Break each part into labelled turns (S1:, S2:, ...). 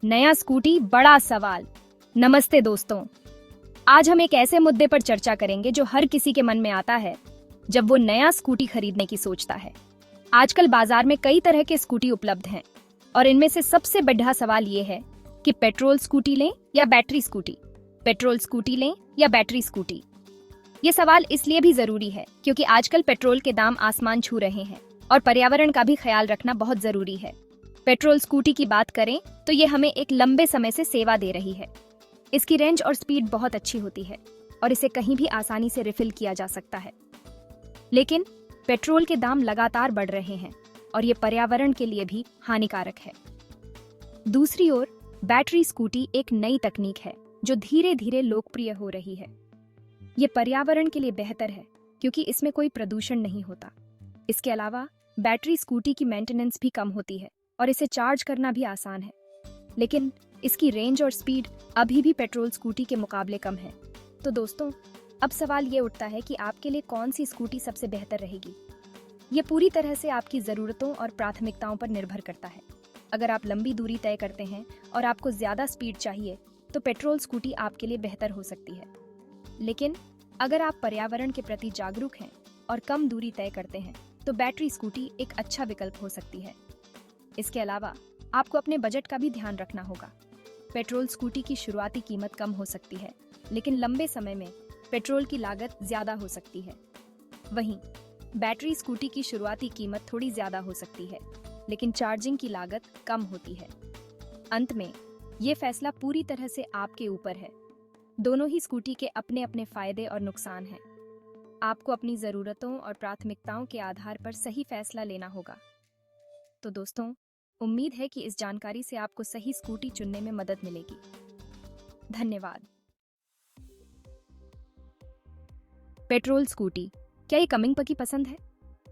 S1: नया स्कूटी बड़ा सवाल। नमस्ते दोस्तों, आज हम एक ऐसे मुद्दे पर चर्चा करेंगे जो हर किसी के मन में आता है जब वो नया स्कूटी खरीदने की सोचता है। आजकल बाजार में कई तरह के स्कूटी उपलब्ध हैं और इनमें से सबसे बड़ा सवाल ये है कि पेट्रोल स्कूटी लें या बैटरी स्कूटी, पेट्रोल स्कूटी लें या बैटरी स्कूटी। ये सवाल इसलिए भी जरूरी है क्योंकि आजकल पेट्रोल के दाम आसमान छू रहे हैं और पर्यावरण का भी ख्याल रखना बहुत जरूरी है। पेट्रोल स्कूटी की बात करें तो ये हमें एक लंबे समय से सेवा दे रही है। इसकी रेंज और स्पीड बहुत अच्छी होती है और इसे कहीं भी आसानी से रिफिल किया जा सकता है। लेकिन पेट्रोल के दाम लगातार बढ़ रहे हैं और ये पर्यावरण के लिए भी हानिकारक है। दूसरी ओर बैटरी स्कूटी एक नई तकनीक है जो धीरे धीरे लोकप्रिय हो रही है। ये पर्यावरण के लिए बेहतर है क्योंकि इसमें कोई प्रदूषण नहीं होता। इसके अलावा बैटरी स्कूटी की मेंटेनेंस भी कम होती है और इसे चार्ज करना भी आसान है। लेकिन इसकी रेंज और स्पीड अभी भी पेट्रोल स्कूटी के मुकाबले कम है। तो दोस्तों, अब सवाल ये उठता है कि आपके लिए कौन सी स्कूटी सबसे बेहतर रहेगी। ये पूरी तरह से आपकी ज़रूरतों और प्राथमिकताओं पर निर्भर करता है। अगर आप लंबी दूरी तय करते हैं और आपको ज़्यादा स्पीड चाहिए तो पेट्रोल स्कूटी आपके लिए बेहतर हो सकती है। लेकिन अगर आप पर्यावरण के प्रति जागरूक हैं और कम दूरी तय करते हैं तो बैटरी स्कूटी एक अच्छा विकल्प हो सकती है। इसके अलावा आपको अपने बजट का भी ध्यान रखना होगा। पेट्रोल स्कूटी की शुरुआती कीमत कम हो सकती है, लेकिन लंबे समय में पेट्रोल की लागत ज्यादा हो सकती है। वहीं बैटरी स्कूटी की शुरुआती कीमत थोड़ी ज्यादा हो सकती है, लेकिन चार्जिंग की लागत कम होती है। अंत में ये फैसला पूरी तरह से आपके ऊपर है। दोनों ही स्कूटी के अपने अपने फायदे और नुकसान हैं। आपको अपनी ज़रूरतों और प्राथमिकताओं के आधार पर सही फैसला लेना होगा। तो दोस्तों, उम्मीद है कि इस जानकारी से आपको सही स्कूटी चुनने में मदद मिलेगी। धन्यवाद। पेट्रोल स्कूटी, क्या ये कमिंग पकी पसंद है?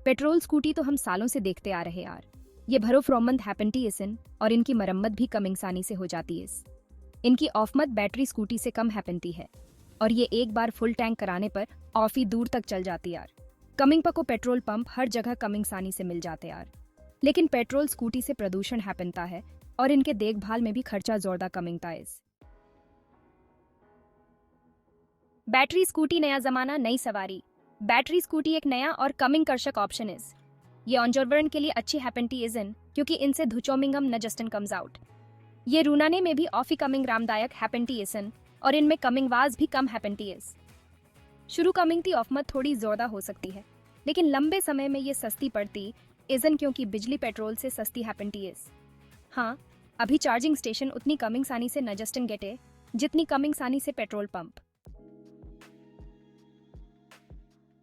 S1: पेट्रोल स्कूटी तो हम सालों से देखते आ रहे यार। ये भरोफरोमंद हैपेंटी इसन और इनकी मरम्मत भी कम इंसानी से हो जाती है। इनकी ऑफमत बैटरी स्कूटी से कम हैपेंटी है और ये एक बार फुल टैंक कराने पर ऑफी दूर तक चल जाती यार। कमिंग को पेट्रोल पंप हर जगह कम इंसानी से मिल जाते यार। लेकिन पेट्रोल स्कूटी से प्रदूषण हैपनता है और इनके देखभाल में भी खर्चा जोरदार कमिंगता है। बैटरी स्कूटी नया जमाना नई सवारी। बैटरी स्कूटी एक नया और कमिंग कर्षक ऑप्शन है। ये ऑनजोर्वरण के लिए अच्छी हैपेंटी इजन क्योंकि इनसे धुचोमिंगम न जस्टन कम्स आउट। ये रूनाने में भी ऑफी कमिंग रामदायक हैपेंटी इसन और इनमें कमिंग वाज भी कम हैपेंटी इस। शुरू कमिंग थी ऑफमत थोड़ी जोरदार हो सकती है, लेकिन लंबे समय में ये सस्ती पड़ती इजन क्योंकि बिजली पेट्रोल से सस्ती हैपेंटी इस। हाँ, अभी चार्जिंग स्टेशन उतनी कमिंग सानी से न जस्टन गेटे जितनी कमिंग सानी से पेट्रोल पंप।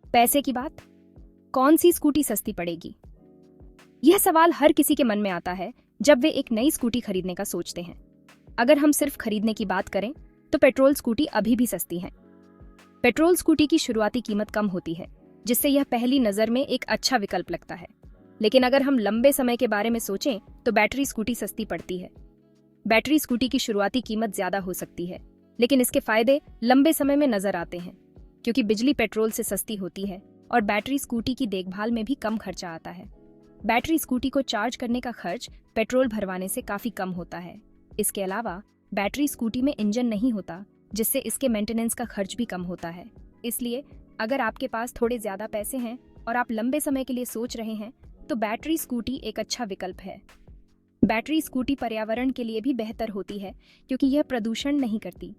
S1: पैसे की बात, कौन सी स्कूटी सस्ती पड़ेगी? यह सवाल हर किसी के मन में आता है जब वे एक नई स्कूटी खरीदने का सोचते हैं। अगर हम सिर्फ खरीदने की बात करें तो पेट्रोल स्कूटी अभी भी सस्ती हैं। पेट्रोल स्कूटी की शुरुआती कीमत कम होती है, जिससे यह पहली नजर में एक अच्छा विकल्प लगता है। लेकिन अगर हम लंबे समय के बारे में सोचें तो बैटरी स्कूटी सस्ती पड़ती है। बैटरी स्कूटी की शुरुआती कीमत ज्यादा हो सकती है, लेकिन इसके फायदे लंबे समय में नजर आते हैं क्योंकि बिजली पेट्रोल से सस्ती होती है और बैटरी स्कूटी की देखभाल में भी कम खर्चा आता है। बैटरी स्कूटी को चार्ज करने का खर्च पेट्रोल भरवाने से काफी कम होता है। इसके अलावा बैटरी स्कूटी में इंजन नहीं होता, जिससे इसके मेंटेनेंस का खर्च भी कम होता है। इसलिए अगर आपके पास थोड़े ज्यादा पैसे हैं और आप लंबे समय के लिए सोच रहे हैं तो बैटरी स्कूटी एक अच्छा विकल्प है। बैटरी स्कूटी पर्यावरण के लिए भी बेहतर होती है क्योंकि यह प्रदूषण नहीं करती।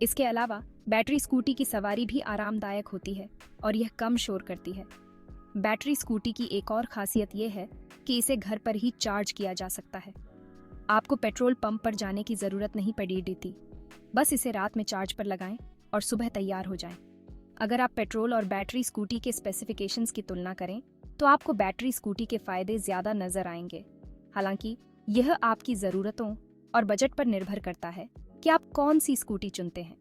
S1: इसके अलावा बैटरी स्कूटी की सवारी भी आरामदायक होती है और यह कम शोर करती है। बैटरी स्कूटी की एक और खासियत यह है कि इसे घर पर ही चार्ज किया जा सकता है। आपको पेट्रोल पंप पर जाने की जरूरत नहीं पड़ती। बस इसे रात में चार्ज पर लगाएं और सुबह तैयार हो जाएं। अगर आप पेट्रोल और बैटरी स्कूटी के स्पेसिफिकेशंस की तुलना करें तो आपको बैटरी स्कूटी के फायदे ज्यादा नजर आएंगे। हालांकि यह आपकी जरूरतों और बजट पर निर्भर करता है कि आप कौन सी स्कूटी चुनते हैं।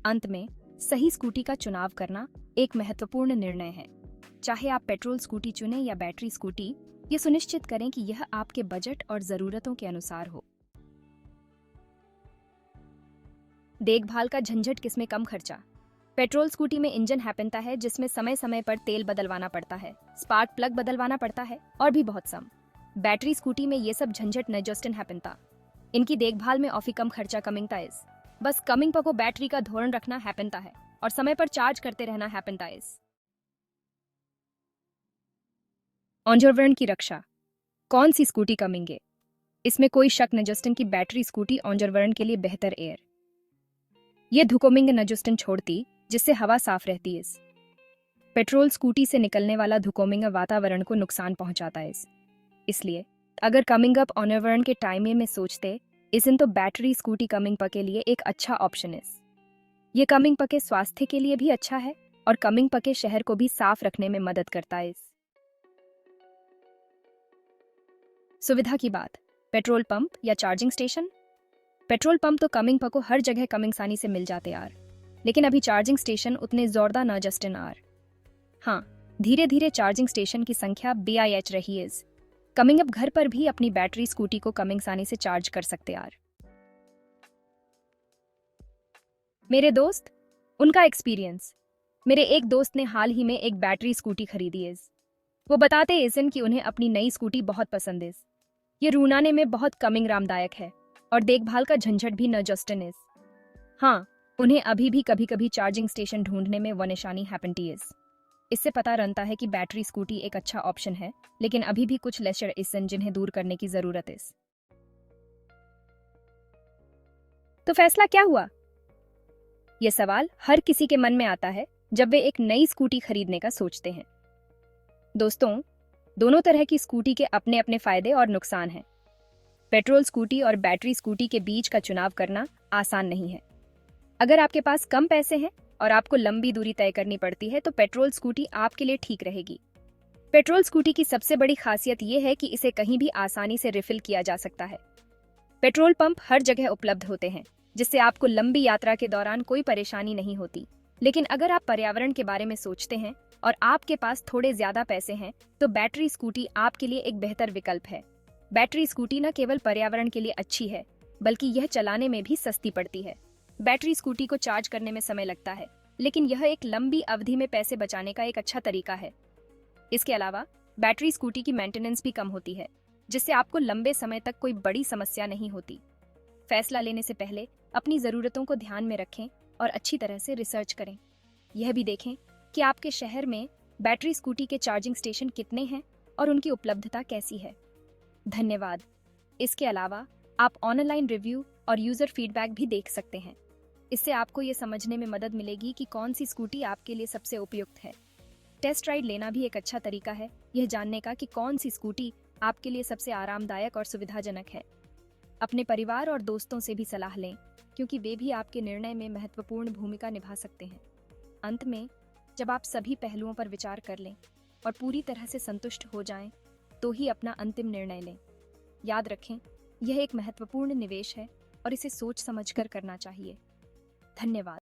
S1: अंत में सही स्कूटी का चुनाव करना एक महत्वपूर्ण निर्णय है। चाहे आप पेट्रोल स्कूटी चुनें या बैटरी स्कूटी, ये सुनिश्चित करें कि यह आपके बजट और जरूरतों के अनुसार हो। देखभाल का झंझट किसमें कम खर्चा। पेट्रोल स्कूटी में इंजन हैपनता है जिसमें समय समय पर तेल बदलवाना पड़ता है, स्पार्क प्लग बदलवाना पड़ता है और भी बहुत सम। बैटरी स्कूटी में ये सब झंझट न जस्टन हैपनता। इनकी देखभाल में ऑफी कम खर्चा कमिंगता इस बस कमिंग पको बैटरी का धोरण रखना हैपनता है और समय पर चार्ज करते रहना हैपनता इस ऑन्जरवरण की रक्षा। कौन सी स्कूटी कमिंगे? इसमें कोई शक न जस्टिन की बैटरी स्कूटी ऑन्जरवरण के लिए बेहतर एयर ये धुकोमिंग न जस्टिन छोड़ती जिससे हवा साफ रहती है। पेट्रोल स्कूटी से निकलने वाला धुकोमिंग वातावरण को नुकसान पहुंचाता है। इसलिए अगर कमिंग अप ऑन्जरवरण के टाइम में सोचते इसइन तो बैटरी स्कूटी कमिंग पके लिए एक अच्छा ऑप्शन है। ये कमिंग पके स्वास्थ्य के लिए भी अच्छा है और कमिंग पके शहर को भी साफ रखने में मदद करता है। सुविधा की बात, पेट्रोल पंप या चार्जिंग स्टेशन। पेट्रोल पंप तो कमिंग पको हर जगह कमिंग सानी से मिल जाते यार, लेकिन अभी चार्जिंग स्टेशन उतने जोरदार न जस्टिन आर। हाँ, धीरे धीरे चार्जिंग स्टेशन की संख्या BIH रही है। कमिंग अप घर पर भी अपनी बैटरी स्कूटी को कमिंग सानी से चार्ज कर सकते यार। मेरे दोस्त, उनका एक्सपीरियंस। मेरे एक दोस्त ने हाल ही में एक बैटरी स्कूटी खरीदी है। वो बताते हैं कि उन्हें अपनी नई स्कूटी बहुत पसंद है। ये रूनाने में बहुत कमिंग आरामदायक है और देखभाल का झंझट भी न जस्टिन है। हाँ, उन्हें अभी भी कभी कभी चार्जिंग स्टेशन ढूंढने में वनिशानी हैपनती है। इससे पता रनता है कि बैटरी स्कूटी एक अच्छा ऑप्शन है, लेकिन अभी भी कुछ लेशर इसन जिन्हें दूर करने की जरूरत है। तो फैसला क्या हुआ? यह सवाल हर किसी के मन में आता है जब वे एक नई स्कूटी खरीदने का सोचते हैं। दोस्तों, दोनों तरह की स्कूटी के अपने अपने फायदे और नुकसान हैं। पेट्रोल स्कूटी और बैटरी स्कूटी के बीच का चुनाव करना आसान नहीं है। अगर आपके पास कम पैसे हैं और आपको लंबी दूरी तय करनी पड़ती है तो पेट्रोल स्कूटी आपके लिए ठीक रहेगी। पेट्रोल स्कूटी की सबसे बड़ी खासियत यह है कि इसे कहीं भी आसानी से रिफिल किया जा सकता है। पेट्रोल पंप हर जगह उपलब्ध होते हैं, जिससे आपको लंबी यात्रा के दौरान कोई परेशानी नहीं होती। लेकिन अगर आप पर्यावरण के बारे में सोचते हैं और आपके पास थोड़े ज्यादा पैसे हैं तो बैटरी स्कूटी आपके लिए एक बेहतर विकल्प है। बैटरी स्कूटी न केवल पर्यावरण के लिए अच्छी है, बल्कि यह चलाने में भी सस्ती पड़ती है। बैटरी स्कूटी को चार्ज करने में समय लगता है, लेकिन यह एक लंबी अवधि में पैसे बचाने का एक अच्छा तरीका है। इसके अलावा बैटरी स्कूटी की मेंटेनेंस भी कम होती है, जिससे आपको लंबे समय तक कोई बड़ी समस्या नहीं होती। फैसला लेने से पहले अपनी ज़रूरतों को ध्यान में रखें और अच्छी तरह से रिसर्च करें। यह भी देखें कि आपके शहर में बैटरी स्कूटी के चार्जिंग स्टेशन कितने हैं और उनकी उपलब्धता कैसी है। धन्यवाद। इसके अलावा आप ऑनलाइन रिव्यू और यूज़र फीडबैक भी देख सकते हैं। इससे आपको ये समझने में मदद मिलेगी कि कौन सी स्कूटी आपके लिए सबसे उपयुक्त है। टेस्ट राइड लेना भी एक अच्छा तरीका है यह जानने का कि कौन सी स्कूटी आपके लिए सबसे आरामदायक और सुविधाजनक है। अपने परिवार और दोस्तों से भी सलाह लें, क्योंकि वे भी आपके निर्णय में महत्वपूर्ण भूमिका निभा सकते हैं। अंत में, जब आप सभी पहलुओं पर विचार कर लें और पूरी तरह से संतुष्ट हो जाएं, तो ही अपना अंतिम निर्णय लें। याद रखें, यह एक महत्वपूर्ण निवेश है और इसे सोच समझकर करना चाहिए। धन्यवाद।